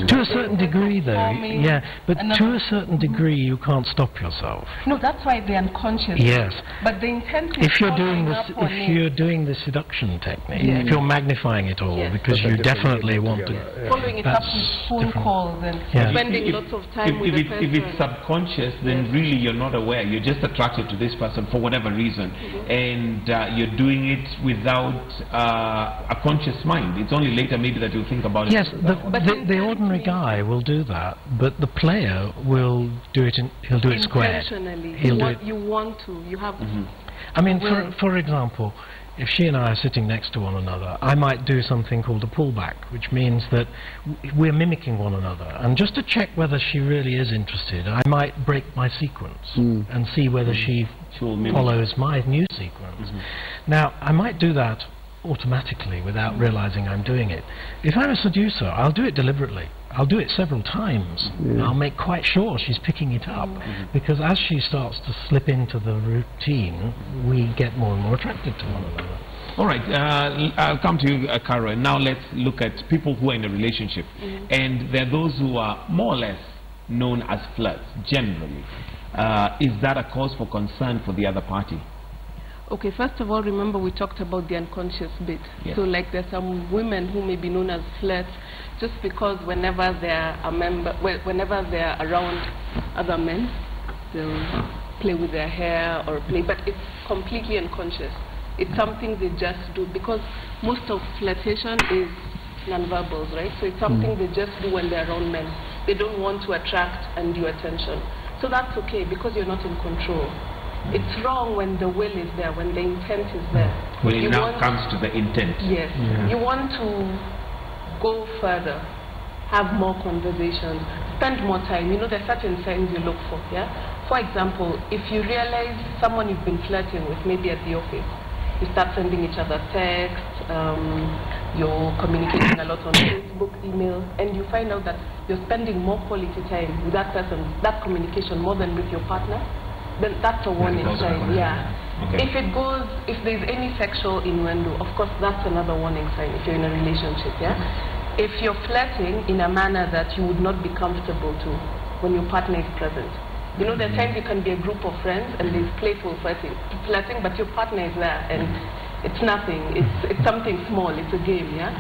To a certain degree, though, yeah, but to a certain degree, you can't stop yourself. No, that's why they're unconscious. Yes. But the intent is if you're doing the seduction technique, if you're magnifying it all, because you definitely want to... Following it up with phone calls and spending lots of time with the person. If it's subconscious, then really you're not aware. You're just attracted to this person for whatever reason. And you're doing it without a conscious mind. It's only later maybe that you'll think about it. Yes, the ordinary guy will do that, but the player will do it. He'll do it squared. You want to. You have. I mean, for example, if she and I are sitting next to one another, I might do something called a pullback, which means that we're mimicking one another. And just to check whether she really is interested, I might break my sequence and see whether she follows my new sequence. Now, I might do that automatically without realizing I'm doing it. If I'm a seducer, I'll do it deliberately. I'll do it several times. I'll make quite sure she's picking it up, because as she starts to slip into the routine, we get more and more attracted to one another. All right, I'll come to you, Caro, and now let's look at people who are in a relationship. And there are those who are more or less known as flirts, generally. Is that a cause for concern for the other party? Okay, first of all, remember we talked about the unconscious bit. Yes. So like there's some women who may be known as flirts just because whenever they're whenever they're around other men, they'll play with their hair or play, but it's completely unconscious. It's something they just do because most of flirtation is nonverbals, right? So it's something they just do when they're around men. They don't want to attract undue attention. So that's okay because you're not in control. It's wrong when the will is there, when the intent is there. When it now comes to the intent. Yes. You want to go further, have more conversations, spend more time. You know, there's certain signs you look for, yeah? For example, if you realize someone you've been flirting with, maybe at the office, you start sending each other texts, you're communicating a lot on Facebook, emails, and you find out that you're spending more quality time with that person, that communication, more than with your partner, then that's a warning sign, Okay. If there's any sexual innuendo, of course that's another warning sign if you're in a relationship, yeah? If you're flirting in a manner that you would not be comfortable to when your partner is present. You know, there are times you can be a group of friends and there's playful flirting, but your partner is there and it's nothing, it's something small, it's a game, yeah?